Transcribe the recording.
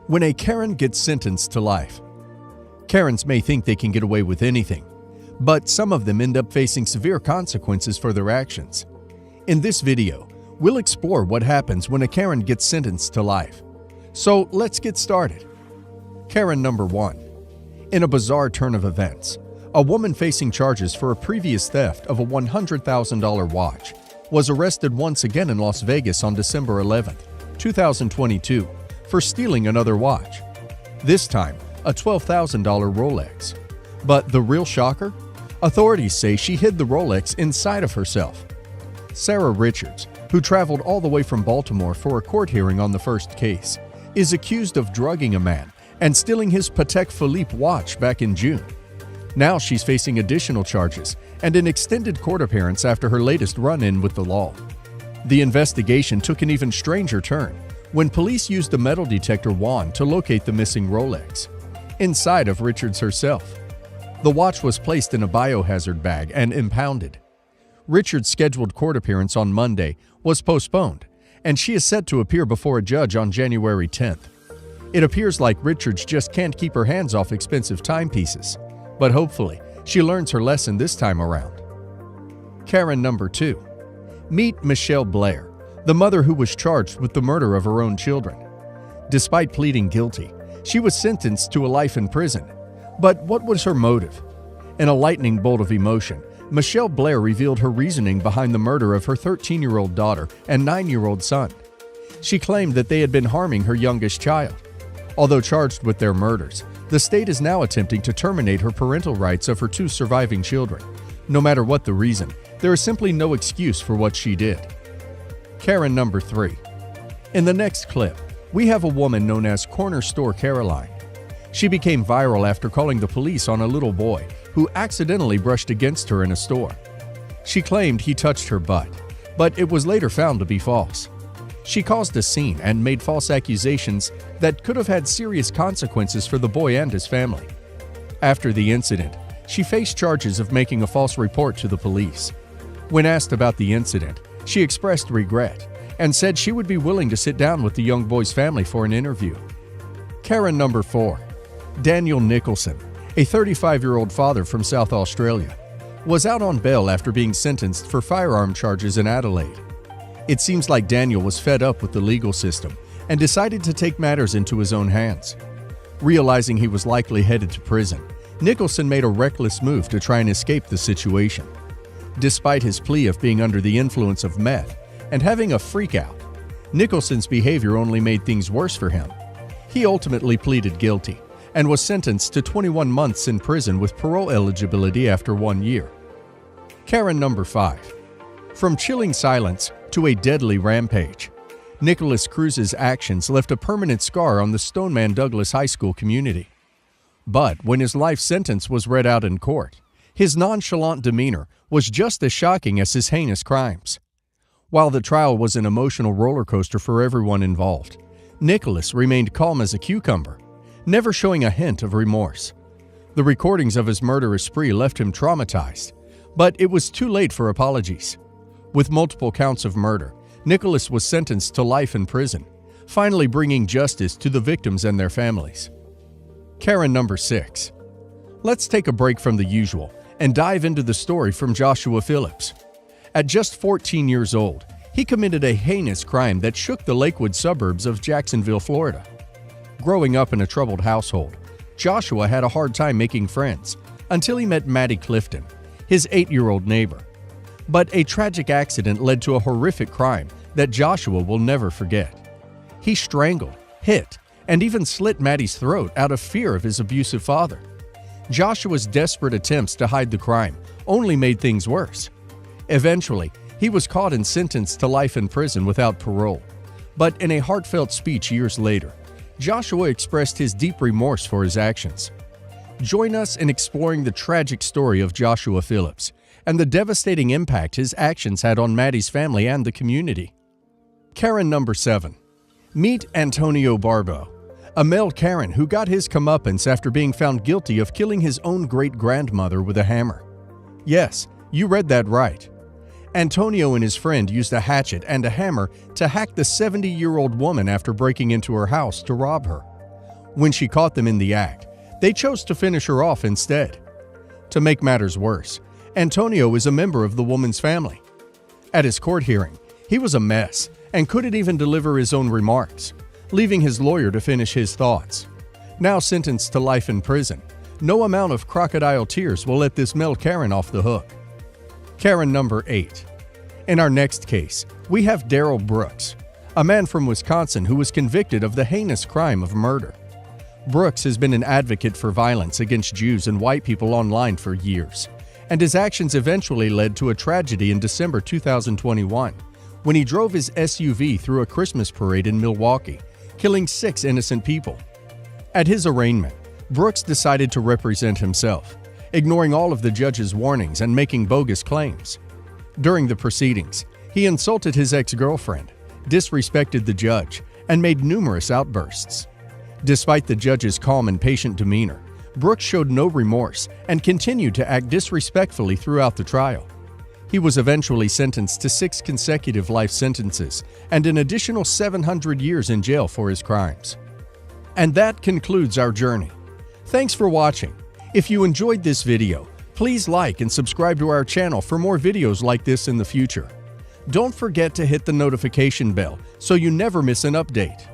When a Karen gets sentenced to life. Karens may think they can get away with anything, but some of them end up facing severe consequences for their actions. In this video, we'll explore what happens when a Karen gets sentenced to life. So let's get started. Karen number 1. In a bizarre turn of events, a woman facing charges for a previous theft of a $100,000 watch was arrested once again in Las Vegas on December 11, 2022, for stealing another watch. This time, a $12,000 Rolex. But the real shocker? Authorities say she hid the Rolex inside of herself. Sarah Richards, who traveled all the way from Baltimore for a court hearing on the first case, is accused of drugging a man and stealing his Patek Philippe watch back in June. Now she's facing additional charges and an extended court appearance after her latest run-in with the law. The investigation took an even stranger turn when police used a metal detector wand to locate the missing Rolex inside of Richards herself. The watch was placed in a biohazard bag and impounded. Richards' scheduled court appearance on Monday was postponed, and she is set to appear before a judge on January 10th. It appears like Richards just can't keep her hands off expensive timepieces, but hopefully she learns her lesson this time around. Karen number 2. Meet Michelle Blair, the mother who was charged with the murder of her own children. Despite pleading guilty, she was sentenced to a life in prison. But what was her motive? In a lightning bolt of emotion, Michelle Blair revealed her reasoning behind the murder of her 13-year-old daughter and 9-year-old son. She claimed that they had been harming her youngest child. Although charged with their murders, the state is now attempting to terminate her parental rights of her 2 surviving children. No matter what the reason, there is simply no excuse for what she did. Karen number 3. In the next clip, we have a woman known as Corner Store Caroline. She became viral after calling the police on a little boy who accidentally brushed against her in a store. She claimed he touched her butt, but it was later found to be false. She caused a scene and made false accusations that could have had serious consequences for the boy and his family. After the incident, she faced charges of making a false report to the police. When asked about the incident, she expressed regret and said she would be willing to sit down with the young boy's family for an interview. Karen number 4. Daniel Nicholson, a 35-year-old father from South Australia, was out on bail after being sentenced for firearm charges in Adelaide. It seems like Daniel was fed up with the legal system and decided to take matters into his own hands. Realizing he was likely headed to prison, Nicholson made a reckless move to try and escape the situation. Despite his plea of being under the influence of meth and having a freak-out, Nicholson's behavior only made things worse for him. He ultimately pleaded guilty and was sentenced to 21 months in prison with parole eligibility after 1 year. Karen number 5. From chilling silence to a deadly rampage, Nicholas Cruz's actions left a permanent scar on the Stoneman Douglas High School community. But when his life sentence was read out in court, his nonchalant demeanor was just as shocking as his heinous crimes. While the trial was an emotional roller coaster for everyone involved, Nicholas remained calm as a cucumber, never showing a hint of remorse. The recordings of his murderous spree left him traumatized, but it was too late for apologies. With multiple counts of murder, Nicholas was sentenced to life in prison, finally bringing justice to the victims and their families. Karen number 6. Let's take a break from the usual and dive into the story from Joshua Phillips. At just 14 years old, he committed a heinous crime that shook the Lakewood suburbs of Jacksonville, Florida. Growing up in a troubled household, Joshua had a hard time making friends until he met Maddie Clifton, his 8-year-old neighbor. But a tragic accident led to a horrific crime that Joshua will never forget. He strangled, hit, and even slit Maddie's throat out of fear of his abusive father. Joshua's desperate attempts to hide the crime only made things worse. Eventually, he was caught and sentenced to life in prison without parole. But in a heartfelt speech years later, Joshua expressed his deep remorse for his actions. Join us in exploring the tragic story of Joshua Phillips and the devastating impact his actions had on Maddie's family and the community. Karen number 7. Meet Antonio Barbo, a male Karen who got his comeuppance after being found guilty of killing his own great-grandmother with a hammer. Yes, you read that right. Antonio and his friend used a hatchet and a hammer to hack the 70-year-old woman after breaking into her house to rob her. When she caught them in the act, they chose to finish her off instead. To make matters worse, Antonio is a member of the woman's family. At his court hearing, he was a mess and couldn't even deliver his own remarks, leaving his lawyer to finish his thoughts. Now sentenced to life in prison, no amount of crocodile tears will let this Mel Karen off the hook. Karen number 8. In our next case, we have Darrell Brooks, a man from Wisconsin who was convicted of the heinous crime of murder. Brooks has been an advocate for violence against Jews and white people online for years, and his actions eventually led to a tragedy in December 2021 when he drove his SUV through a Christmas parade in Milwaukee, killing 6 innocent people. At his arraignment, Brooks decided to represent himself, ignoring all of the judge's warnings and making bogus claims. During the proceedings, he insulted his ex-girlfriend, disrespected the judge, and made numerous outbursts. Despite the judge's calm and patient demeanor, Brooks showed no remorse and continued to act disrespectfully throughout the trial. He was eventually sentenced to 6 consecutive life sentences and an additional 700 years in jail for his crimes. And that concludes our journey. Thanks for watching. If you enjoyed this video, please like and subscribe to our channel for more videos like this in the future. Don't forget to hit the notification bell so you never miss an update.